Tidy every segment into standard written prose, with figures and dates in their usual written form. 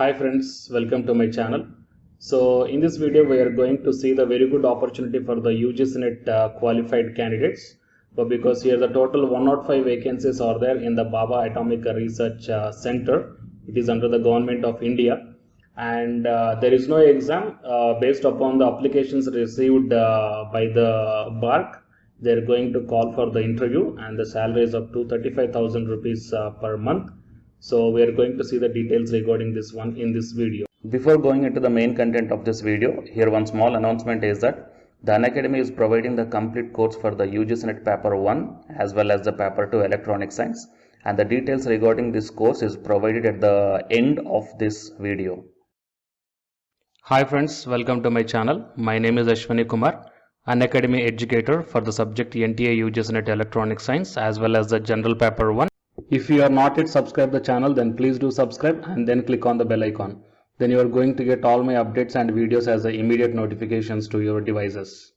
Hi friends, welcome to my channel. So in this video we are going to see the very good opportunity for the UGC NET qualified candidates. But because here the total 105 vacancies are there in the Baba Atomic Research Center. It is under the government of India, and there is no exam based upon the applications received by the BARC. They are going to call for the interview, and the salary is up to 35,000 rupees per month. So we are going to see the details regarding this one in this video. Before going into the main content of this video, here one small announcement is that the Unacademy is providing the complete course for the UGC NET Paper 1 as well as the Paper 2 Electronic Science, and the details regarding this course is provided at the end of this video. Hi friends, welcome to my channel. My name is Ashwani Kumar, Unacademy educator for the subject NTA UGC NET Electronic Science as well as the General Paper 1. If you are not yet subscribed the channel, then please do subscribe and then click on the bell icon. Then you are going to get all my updates and videos as the immediate notifications to your devices.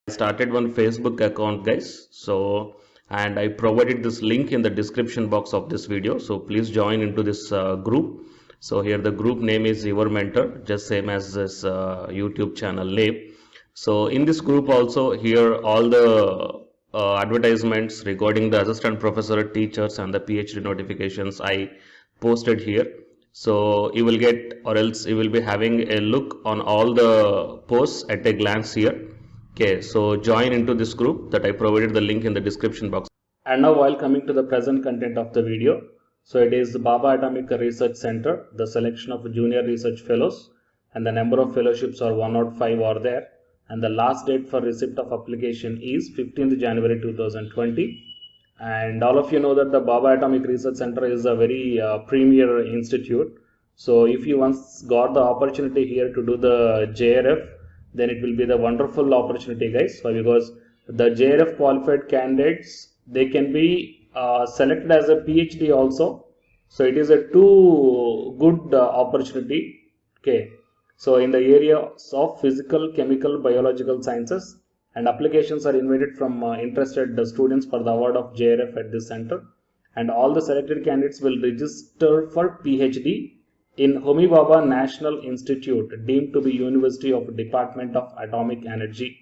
I started one Facebook account, guys. And I provided this link in the description box of this video. So please join into this group. So here the group name is Your Mentor, just same as this YouTube channel name. So in this group also, here all the advertisements regarding the assistant professor, teachers and the PhD notifications I posted here. So you will get, or else you will be having a look on all the posts at a glance here. Okay, so join into this group that I provided the link in the description box. And now while coming to the present content of the video, so it is the Baba Atomic Research Center, the selection of junior research fellows, and the number of fellowships are 105 are there. And the last date for receipt of application is 15th January 2020. And all of you know that the Baba Atomic Research Center is a very premier institute. So if you once got the opportunity here to do the JRF, then it will be the wonderful opportunity, guys. So because the JRF qualified candidates, they can be selected as a PhD also. So it is a too good opportunity. Okay. So in the areas of physical, chemical, biological sciences, and applications are invited from interested students for the award of JRF at this center. And all the selected candidates will register for PhD in Homi Bhabha National Institute, deemed to be University of Department of Atomic Energy.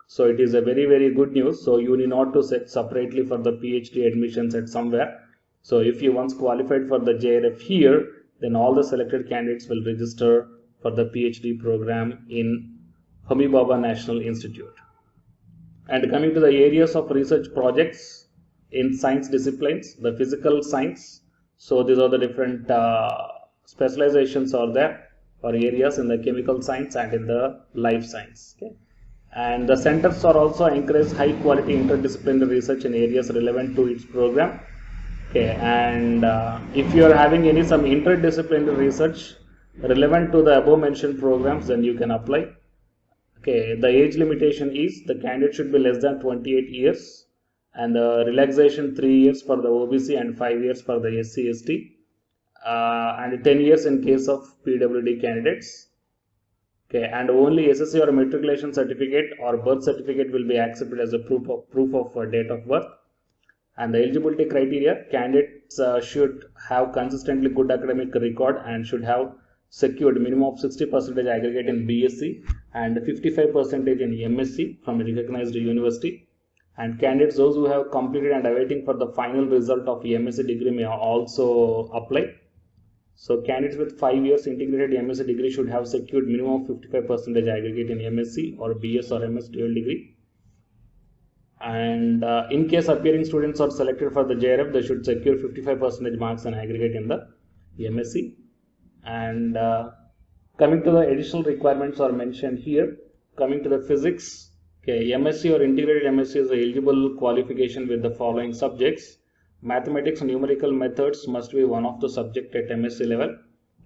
So it is a very, very good news. So you need not to set separately for the PhD admissions at somewhere. So if you once qualified for the JRF here, then all the selected candidates will register for the PhD program in Homi Bhabha National Institute. And coming to the areas of research projects in science disciplines, the physical science. So these are the different specializations are there or areas in the chemical science and in the life science. Okay. And the centers are also encourage high quality interdisciplinary research in areas relevant to its program. Okay. And if you are having some interdisciplinary research relevant to the above mentioned programs, then you can apply. Okay, the age limitation is the candidate should be less than 28 years, and the relaxation 3 years for the OBC and 5 years for the SC ST, and 10 years in case of PWD candidates. Okay, and only SSC or matriculation certificate or birth certificate will be accepted as a proof of date of birth. And the eligibility criteria: candidates should have consistently good academic record and should have secured minimum of 60% aggregate in BSc and 55% in MSc from a recognized university. And candidates, those who have completed and awaiting for the final result of MSc degree, may also apply. So candidates with 5 years integrated MSc degree should have secured minimum of 55% aggregate in MSc or BS or MS dual degree. And in case appearing students are selected for the JRF, they should secure 55% marks and aggregate in the MSc. And coming to the additional requirements are mentioned here. Coming to the physics, okay, MSc or integrated MSc is the eligible qualification with the following subjects: mathematics, numerical methods must be one of the subject at MSc level.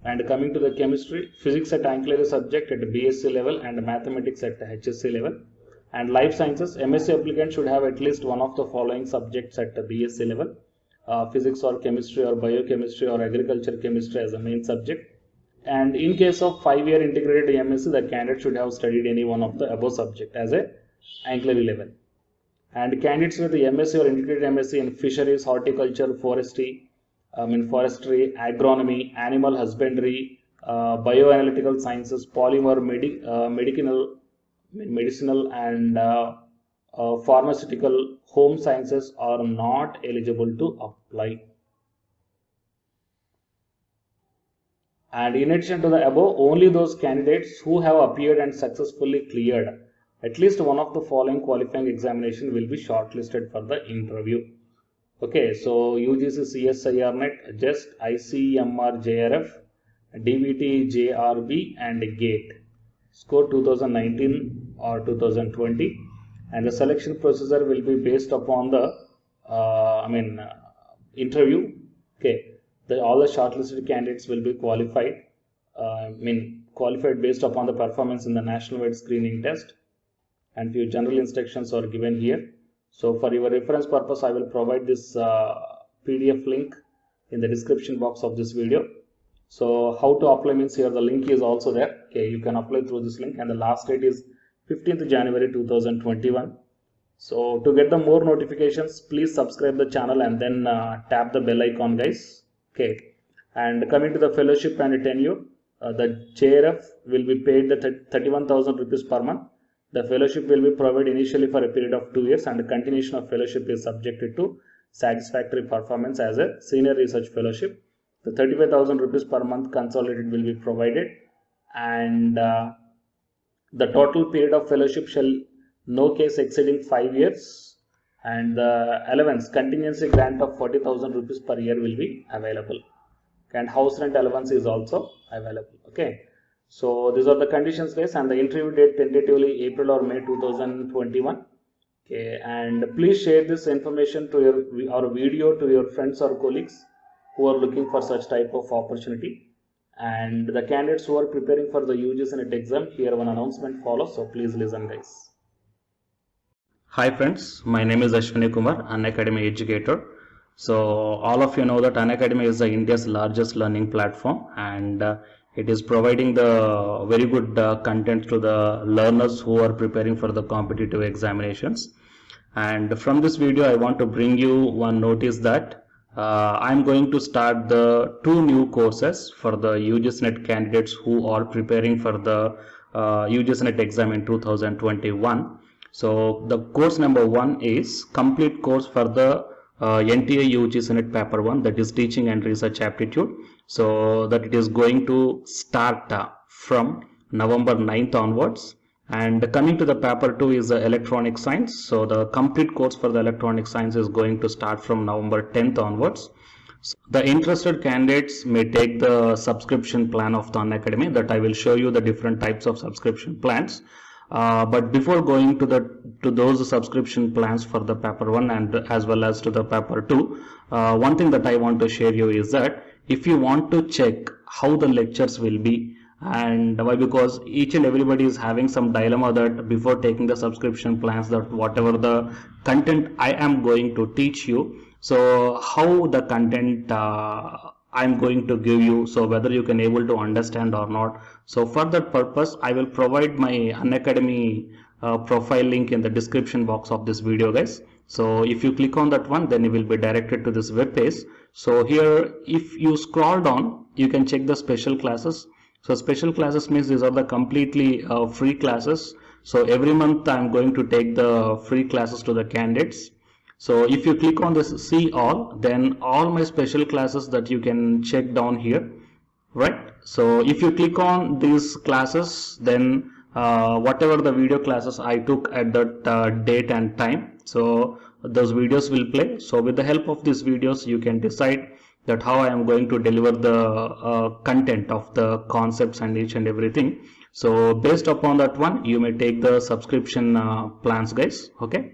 And coming to the chemistry, physics at ancillary subject at BSc level and mathematics at HSc level. And life sciences, MSc applicant should have at least one of the following subjects at the BSc level: physics or chemistry or biochemistry or agriculture chemistry as a main subject. And in case of 5-year integrated MSc, the candidate should have studied any one of the above subject as a ancillary level. And candidates with the MSc or integrated MSc in fisheries, horticulture, forestry, agronomy, animal husbandry, bioanalytical sciences, polymer, medicinal and pharmaceutical, home sciences are not eligible to apply. And in addition to the above, only those candidates who have appeared and successfully cleared at least one of the following qualifying examination will be shortlisted for the interview. Okay, so UGC CSIR NET, JEST, ICMR JRF, DVT JRB and GATE. Score 2019 or 2020, and the selection procedure will be based upon the interview. Okay, all the shortlisted candidates will be qualified. Qualified based upon the performance in the national-wide screening test, and few general instructions are given here. So for your reference purpose, I will provide this PDF link in the description box of this video. So how to apply means here the link is also there. Okay, you can apply through this link, and the last date is 15th January 2021. So to get the more notifications, please subscribe the channel and then tap the bell icon, guys. Okay, and coming to the fellowship and tenure, the JRF will be paid the 31,000 rupees per month. The fellowship will be provided initially for a period of 2 years, and the continuation of fellowship is subjected to satisfactory performance as a senior research fellowship. The 35,000 rupees per month consolidated will be provided, and the total period of fellowship shall no case exceeding 5 years, and the allowance contingency grant of 40,000 rupees per year will be available, and house rent allowance is also available. Okay, so these are the conditions, guys, and the interview date tentatively April or May 2021. Okay, and please share this information to your video to your friends or colleagues who are looking for such type of opportunity. And the candidates who are preparing for the UGC NET exam, here one announcement follows, so please listen, guys. Hi friends, my name is Ashwini Kumar, Unacademy educator. So all of you know that Unacademy is India's largest learning platform, and it is providing the very good content to the learners who are preparing for the competitive examinations. And from this video, I want to bring you one notice that I'm going to start the 2 new courses for the UGC NET candidates who are preparing for the UGC NET exam in 2021. So the course number 1 is complete course for the NTA UGC NET paper 1, that is teaching and research aptitude. So that it is going to start from November 9th onwards. And coming to the paper 2 is the electronic science. So the complete course for the electronic science is going to start from November 10th onwards. So the interested candidates may take the subscription plan of the Unacademy, that I will show you the different types of subscription plans. But before going to those subscription plans for the paper 1 and as well as to the paper 2, one thing that I want to share you is that if you want to check how the lectures will be, and why, because each and everybody is having some dilemma that before taking the subscription plans, that whatever the content I am going to teach you, so how the content I'm going to give you, so whether you can able to understand or not. So for that purpose, I will provide my Unacademy profile link in the description box of this video, guys. So if you click on that one, then you will be directed to this web page. So here, if you scroll down, you can check the special classes. So special classes means these are the completely free classes. So every month I'm going to take the free classes to the candidates. So if you click on this see all, then all my special classes that you can check down here, right? So if you click on these classes, then whatever the video classes I took at that date and time, so those videos will play. So with the help of these videos, you can decide that how I am going to deliver the content of the concepts and each and everything. So based upon that one, you may take the subscription plans, guys. Okay.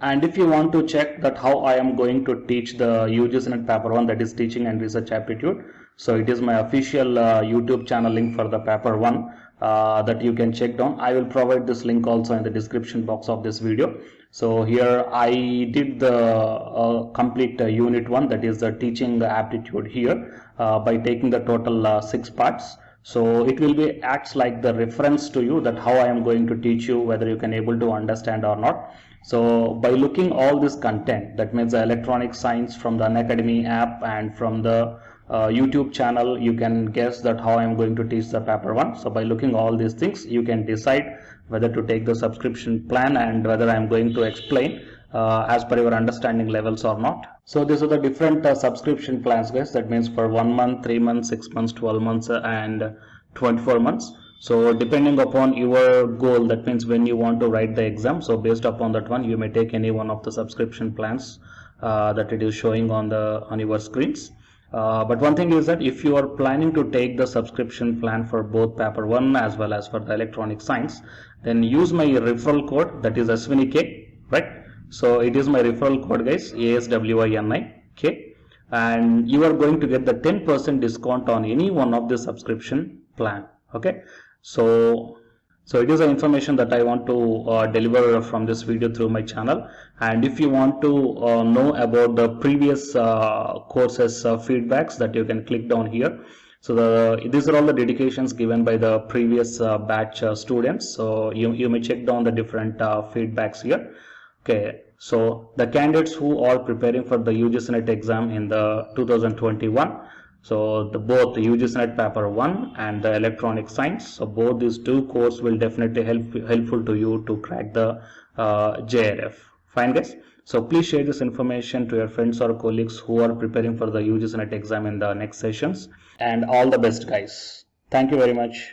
And if you want to check that how I am going to teach the UGC NET paper 1, that is teaching and research aptitude, so it is my official YouTube channel link for the paper 1 that you can check down. I will provide this link also in the description box of this video. So here I did the complete unit 1, that is the teaching aptitude here by taking the total 6 parts. So it will be acts like the reference to you that how I am going to teach you, whether you can able to understand or not. So by looking all this content, that means the electronic science from the Unacademy app and from the YouTube channel, you can guess that how I am going to teach the paper 1. So by looking all these things, you can decide whether to take the subscription plan and whether I am going to explain as per your understanding levels or not. So these are the different subscription plans, guys. That means for 1 month, 3 months, 6 months, 12 months and 24 months. So depending upon your goal, that means when you want to write the exam, so based upon that one, you may take any one of the subscription plans that it is showing on your screens. But one thing is that if you are planning to take the subscription plan for both paper 1 as well as for the electronic science, then use my referral code, that is ASWINIK, right? So it is my referral code, guys, ASWINIK, and you are going to get the 10% discount on any one of the subscription plan. Okay, so it is the information that I want to deliver from this video through my channel. And if you want to know about the previous courses feedbacks, that you can click down here. So these are all the dedications given by the previous batch students. So you may check down the different feedbacks here. Okay, so the candidates who are preparing for the UGC NET exam in the 2021, so both the UGC NET paper 1 and the electronic science, so both these two courses will definitely helpful to you to crack the JRF. Fine, guys. So please share this information to your friends or colleagues who are preparing for the UGC NET exam in the next sessions. And all the best, guys. Thank you very much.